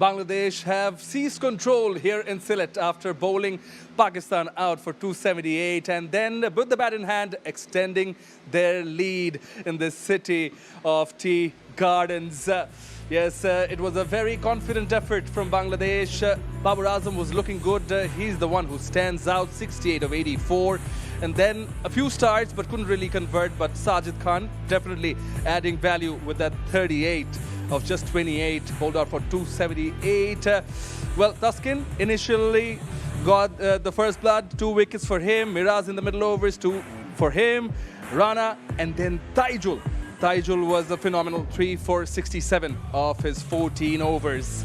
Bangladesh have seized control here in Sylhet after bowling Pakistan out for 278 and then with the bat in hand extending their lead in this city of tea gardens. Yes, it was a very confident effort from Bangladesh. Babar Azam was looking good. He's the one who stands out, 68 of 84. And then a few starts but couldn't really convert. But Sajid Khan definitely adding value with that 38 of just 28, bowled out for 278. Well, Taskin initially got the first blood, 2 wickets for him. Miraz in the middle overs, 2 for him. Rana and then Taijul. Taijul was a phenomenal 3 for 67 of his 14 overs.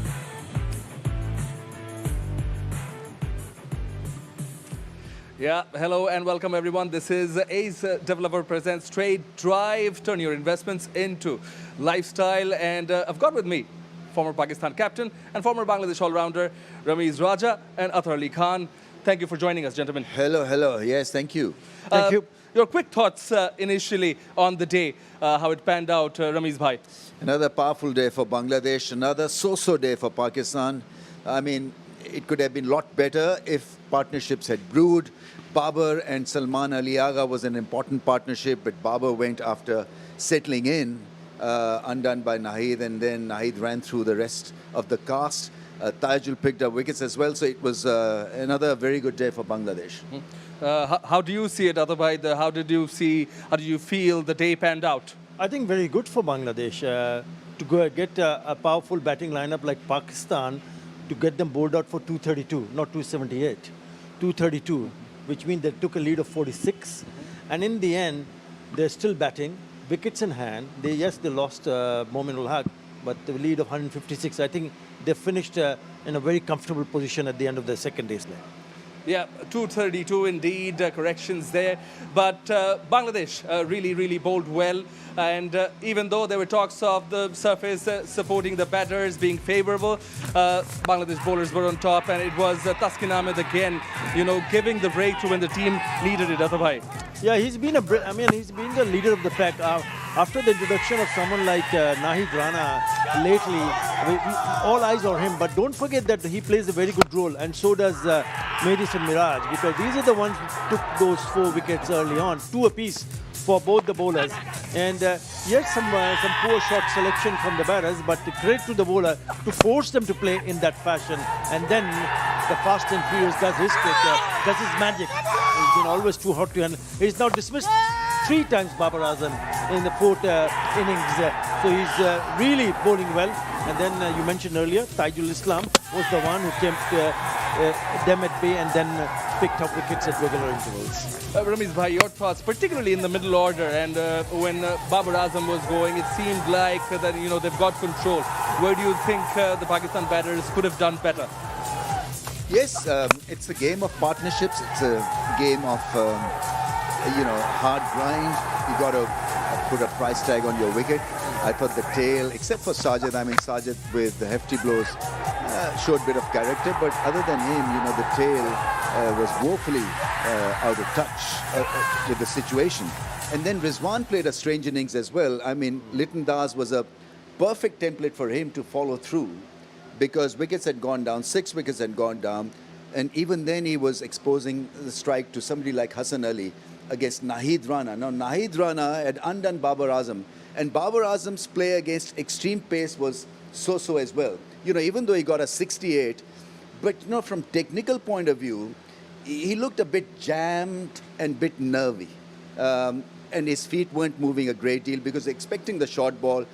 Yeah, hello and welcome everyone. This is Ace Developer Presents Trade Drive. Turn your investments into lifestyle. And I've got with me former Pakistan captain and former Bangladesh all-rounder Ramiz Raja and Athar Ali Khan. Thank you for joining us, gentlemen. Hello, hello. Yes, thank you. Thank you. Your quick thoughts initially on the day, how it panned out, Ramiz bhai. Another powerful day for Bangladesh, another so-so day for Pakistan. I mean, it could have been a lot better if partnerships had brewed. Babar and Salman Ali Agha was an important partnership, but Babar went after settling in, undone by Nahid, and then Nahid ran through the rest of the cast. Taijul picked up wickets as well, so it was another very good day for Bangladesh. How do you see it, Athar bhai? How did you feel the day panned out? I think very good for Bangladesh to go get a powerful batting lineup like Pakistan, to get them bowled out for 232, not 278, 232, which means they took a lead of 46. And in the end, they're still batting, wickets in hand. They lost Momin ul Haq, but the lead of 156. I think they finished in a very comfortable position at the end of the second day's leg. Yeah, 232 indeed, corrections there. But Bangladesh really bowled well. And even though there were talks of the surface supporting the batters being favorable, Bangladesh bowlers were on top. And it was Taskin Ahmed again, giving the breakthrough when the team needed it, Athar bhai. Yeah, he's been the leader of the pack. After the introduction of someone like Nahid Rana lately, all eyes on him. But don't forget that he plays a very good role, and so does Medis and Miraj, because these are the ones who took those 4 wickets early on, 2 apiece for both the bowlers. And yes, some poor shot selection from the batters, but credit to the bowler to force them to play in that fashion. And then the fast and furious does his trick, does his magic. He's been always too hot to handle. He's now dismissed 3 times Babar Azam in the 4th innings. So he's really bowling well. And then you mentioned earlier, Taijul Islam was the one who kept them at bay and then picked up wickets at regular intervals. Ramiz bhai, your thoughts, particularly in the middle order, and when Babar Azam was going, it seemed like that they've got control. Where do you think the Pakistan batters could have done better? Yes, it's a game of partnerships. It's a game of hard grind. You got to put a price tag on your wicket. I thought the tail, except for Sajid, Sajid with the hefty blows showed a bit of character, but other than him, the tail was woefully out of touch with the situation. And then Rizwan played a strange innings as well. Litton Das was a perfect template for him to follow through, because wickets had gone down, 6 wickets had gone down, and even then he was exposing the strike to somebody like Hassan Ali against Nahid Rana. Now, Nahid Rana had undone Babar Azam, and Babar Azam's play against extreme pace was so-so as well. Even though he got a 68, but from technical point of view, he looked a bit jammed and bit nervy. And his feet weren't moving a great deal because expecting the short ball,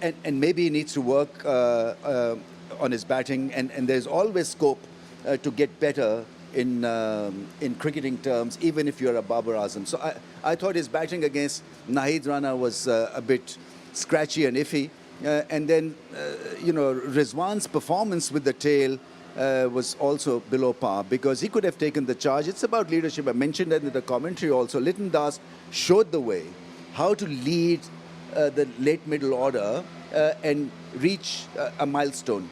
and maybe he needs to work on his batting, and there's always scope to get better in cricketing terms, even if you're a Babar Azam. So I thought his batting against Nahid Rana was a bit scratchy and iffy. And then, Rizwan's performance with the tail was also below par, because he could have taken the charge. It's about leadership. I mentioned that in the commentary also. Litton Das showed the way how to lead the late middle order and reach a milestone.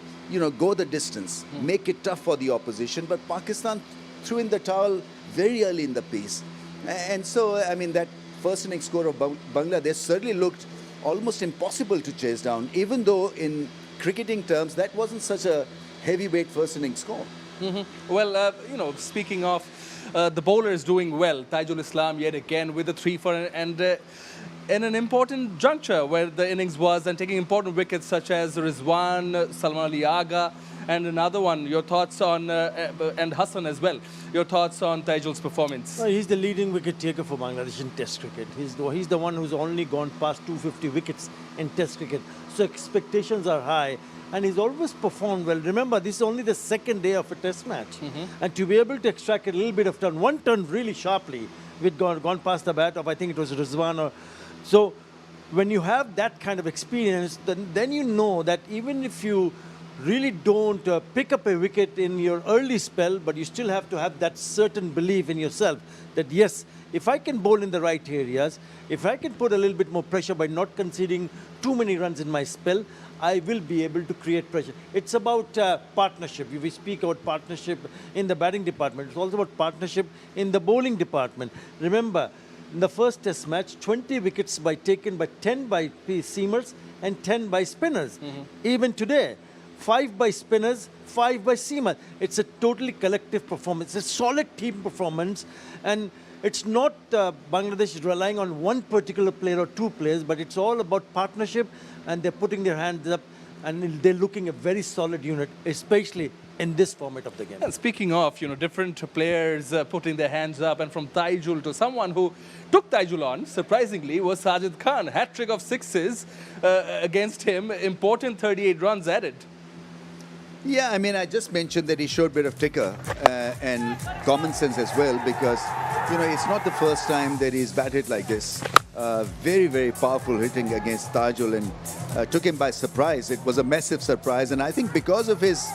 Go the distance, make it tough for the opposition. But Pakistan threw in the towel very early in the piece. And so, that first innings score of Bangladesh certainly looked almost impossible to chase down, even though in cricketing terms, that wasn't such a heavyweight first inning score. Well, speaking of the bowlers doing well, Taijul Islam yet again with a 3 for and in an important juncture where the innings was and taking important wickets such as Rizwan, Salman Ali Agha, and another one. Your thoughts on, and Hassan as well, your thoughts on Taijul's performance? He's the leading wicket taker for Bangladesh in Test cricket. He's the one who's only gone past 250 wickets in Test cricket. So expectations are high. And he's always performed well. Remember, this is only the second day of a Test match. And to be able to extract a little bit of turn, one turn really sharply, we'd gone past the bat of, I think it was Rizwan. So when you have that kind of experience, then you know that even if you really don't pick up a wicket in your early spell, but you still have to have that certain belief in yourself that, yes, if I can bowl in the right areas, if I can put a little bit more pressure by not conceding too many runs in my spell, I will be able to create pressure. It's about partnership. We speak about partnership in the batting department. It's also about partnership in the bowling department. Remember, in the first Test match, 20 wickets taken by 10 by seamers and 10 by spinners. Even today, 5 by spinners, 5 by seamers. It's a totally collective performance. It's a solid team performance. And it's not Bangladesh relying on one particular player or two players, but it's all about partnership, and they're putting their hands up, and they're looking a very solid unit, especially in this format of the game. And speaking of, different players putting their hands up, and from Taijul to someone who took Taijul on, surprisingly, was Sajid Khan. Hat-trick of sixes against him, important 38 runs added. Yeah, I mean, I just mentioned that he showed a bit of ticker and common sense as well, because, it's not the first time that he's batted like this. Very, very powerful hitting against Taijul, and took him by surprise. It was a massive surprise, and I think because of his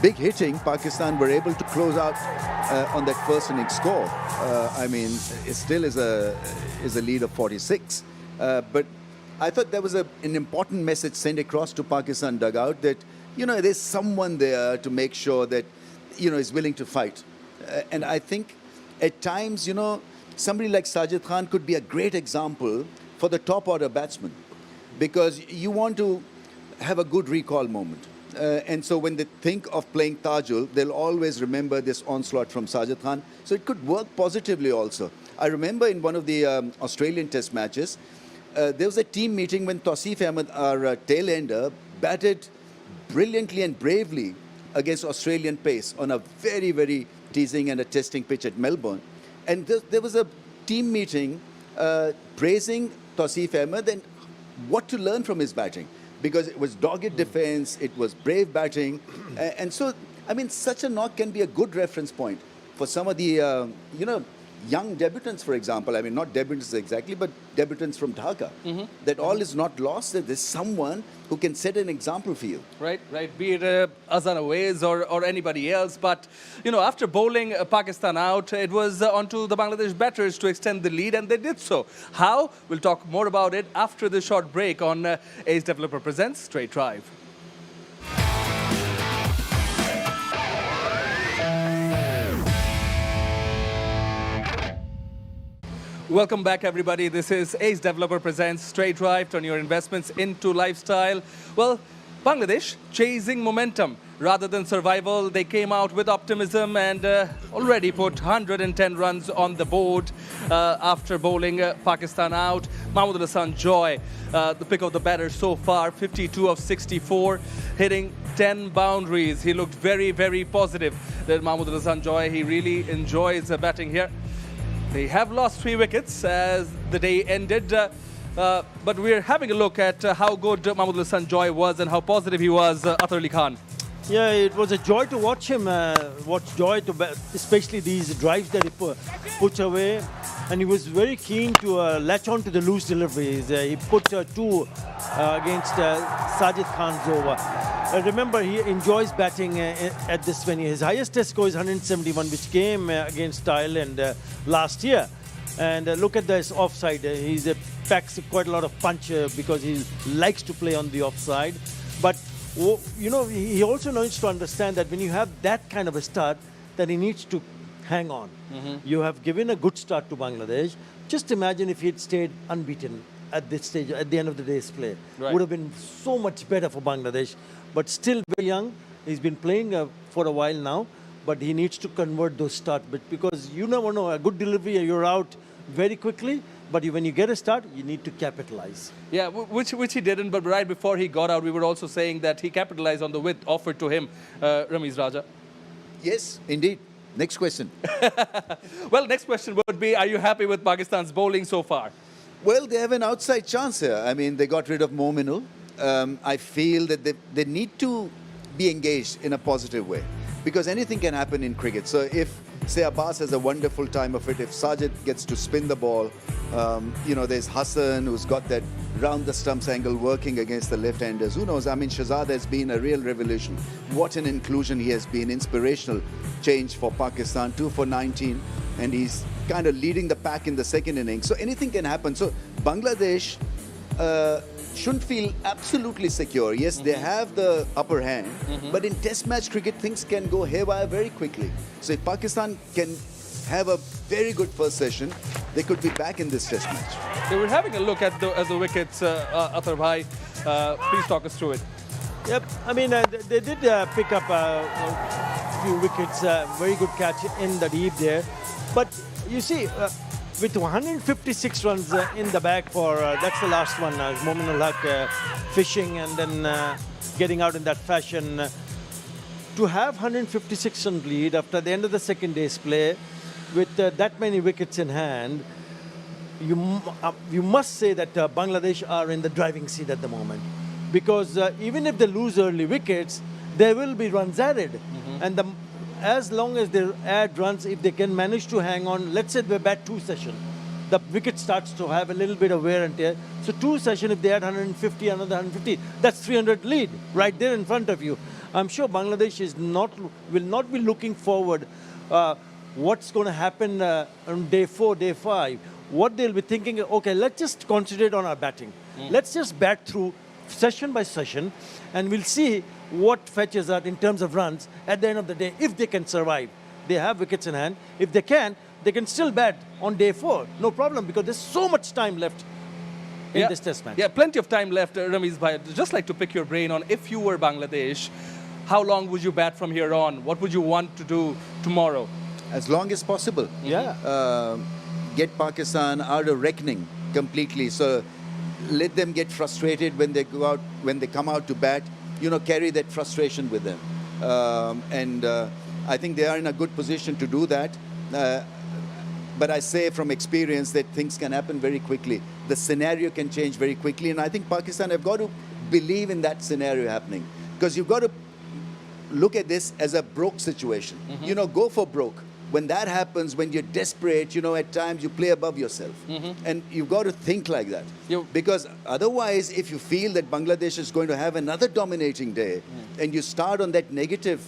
big hitting, Pakistan were able to close out on that first inning score. I mean, it still is a lead of 46. But I thought there was an important message sent across to Pakistan dugout that, there's someone there to make sure that, is willing to fight. And I think at times, somebody like Sajid Khan could be a great example for the top order batsman, because you want to have a good recall moment. And so when they think of playing Taijul, they'll always remember this onslaught from Sajid Khan. So it could work positively also. I remember in one of the Australian Test matches, there was a team meeting when Tausif Ahmed, our tail-ender, batted brilliantly and bravely against Australian pace on a very, very teasing and a testing pitch at Melbourne. And there was a team meeting praising Tausif Ahmed and what to learn from his batting, because it was dogged defense, it was brave batting. And so, I mean, such a knock can be a good reference point for some of the, young debutants, for example. I mean, not debutants exactly, but debutants from Dhaka. That all is not lost, that there's someone who can set an example for you. Right. Be it Azam Ways or anybody else. But, after bowling Pakistan out, it was onto the Bangladesh batters to extend the lead, and they did so. How? We'll talk more about it after the short break on Ace Developer Presents Straight Drive. Welcome back, everybody. This is Ace Developer Presents Straight Drive. Turn your investments into lifestyle. Well, Bangladesh chasing momentum rather than survival. They came out with optimism and already put 110 runs on the board after bowling Pakistan out. Mahmood Hassan Joy, the pick of the batter so far, 52 of 64, hitting 10 boundaries. He looked very, very positive. That Mahmood Hassan Joy, he really enjoys batting here. They have lost 3 wickets as the day ended, but we're having a look at how good Mahmood Hassan Joy was and how positive he was, Athar Ali Khan. Yeah, it was a joy to watch him, especially these drives that he puts away. And he was very keen to latch on to the loose deliveries. He put 2 against Sajid Khan's over. Remember, he enjoys batting at this venue. His highest test score is 171, which came against Thailand last year. And look at this offside. He packs quite a lot of punch because he likes to play on the offside. But, he also needs to understand that when you have that kind of a start, that he needs to hang on. You have given a good start to Bangladesh. Just imagine if he had stayed unbeaten at this stage, at the end of the day's play. Right. Would have been so much better for Bangladesh, but still very young. He's been playing for a while now, but he needs to convert those start bits because you never know, a good delivery, you're out very quickly, but when you get a start, you need to capitalize. Yeah, which he didn't, but right before he got out, we were also saying that he capitalized on the width offered to him, Ramiz Raja. Yes, indeed. Next question. Well, next question would be, are you happy with Pakistan's bowling so far? Well, they have an outside chance here. I mean, they got rid of Mominul. I feel that they need to be engaged in a positive way because anything can happen in cricket. So if, say, Abbas has a wonderful time of it, if Sajid gets to spin the ball, you know, there's Hassan who's got that round the stumps angle working against the left-handers. Who knows? I mean, Shahzad has been a real revolution. What an inclusion he has been. Inspirational change for Pakistan, 2 for 19. And he's kind of leading the pack in the second innings. So anything can happen. So Bangladesh shouldn't feel absolutely secure. Yes, they have the upper hand, but in test match cricket, things can go haywire very quickly. So if Pakistan can have a very good first session, they could be back in this test match. They were having a look at the wickets, Athar Bhai. Please talk us through it. Yep, I mean, they did pick up a few wickets, very good catch in the deep there. But you see, with 156 runs in the bag for, that's the last one, Mominul Haq fishing and then getting out in that fashion. To have 156 run lead after the end of the second day's play, with that many wickets in hand, you must say that Bangladesh are in the driving seat at the moment. Because even if they lose early wickets, there will be runs added. And as long as they add runs, if they can manage to hang on, let's say they bat 2 sessions, the wicket starts to have a little bit of wear and tear. So 2 sessions, if they add 150, another 150, that's 300 lead right there in front of you. I'm sure Bangladesh will not be looking forward what's going to happen on day 4, day 5. What they'll be thinking, okay, let's just concentrate on our batting. Let's just bat through session by session, and we'll see what fetches out in terms of runs at the end of the day, if they can survive. They have wickets in hand. If they can still bat on day 4. No problem, because there's so much time left in this test match. Yeah, plenty of time left, Ramiz Bhai. I'd just like to pick your brain on, if you were Bangladesh, how long would you bat from here on? What would you want to do tomorrow? As long as possible. Yeah. Get Pakistan out of reckoning completely. So let them get frustrated when they go out, when they come out to bat. You know, carry that frustration with them. I think they are in a good position to do that. But I say from experience that things can happen very quickly. The scenario can change very quickly. And I think Pakistan have got to believe in that scenario happening. Because you've got to look at this as a broke situation. You know, go for broke. When that happens, when you're desperate, you know, at times you play above yourself. And you've got to think like that. Because otherwise, if you feel that Bangladesh is going to have another dominating day, and you start on that negative,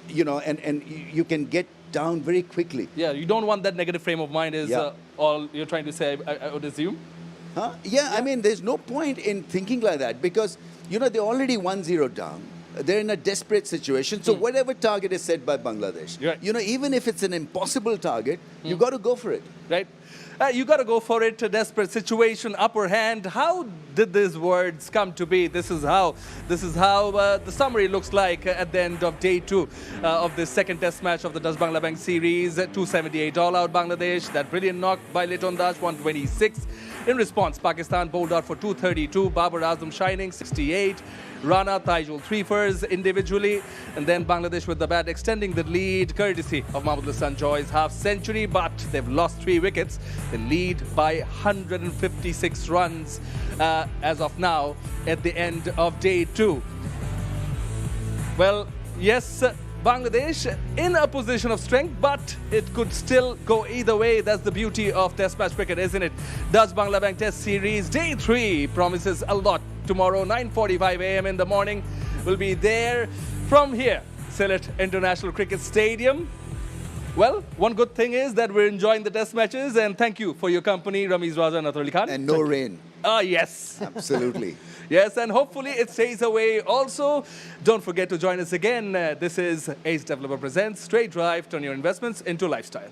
you know, and you can get down very quickly. Yeah, you don't want that negative frame of mind is all you're trying to say, I would assume? Yeah, I mean, there's no point in thinking like that because, you know, they're already 1-0 down. They're in a desperate situation. So whatever target is set by Bangladesh, you know, even if it's an impossible target, you got to go for it. Right. You got to go for it. A desperate situation, upper hand. How did these words come to be? This is how the summary looks like at the end of day 2 of this second test match of the Dutch Bangla Bank series. 278 all out Bangladesh. That brilliant knock by Liton Dash, 126. In response, Pakistan bowled out for 232. Babar, Azam shining, 68. Rana, Taijul, 3 fours individually. And then Bangladesh with the bat extending the lead, courtesy of Mahmood Hassan Joy's half century. But they've lost 3 wickets. They lead by 156 runs as of now at the end of day 2. Well, yes, Bangladesh in a position of strength, but it could still go either way. That's the beauty of Test match cricket, isn't it? Dutch Bangla Bank Test Series Day 3 promises a lot. Tomorrow, 9:45 a.m. in the morning, we'll be there from here, Sylhet International Cricket Stadium. Well, one good thing is that we're enjoying the test matches, and thank you for your company, Ramiz Raja and Athar Khan. And no rain. Yes. Absolutely. Yes, and hopefully it stays away also. Don't forget to join us again. This is Ace Developer Presents Straight Drive. Turn your investments into lifestyle.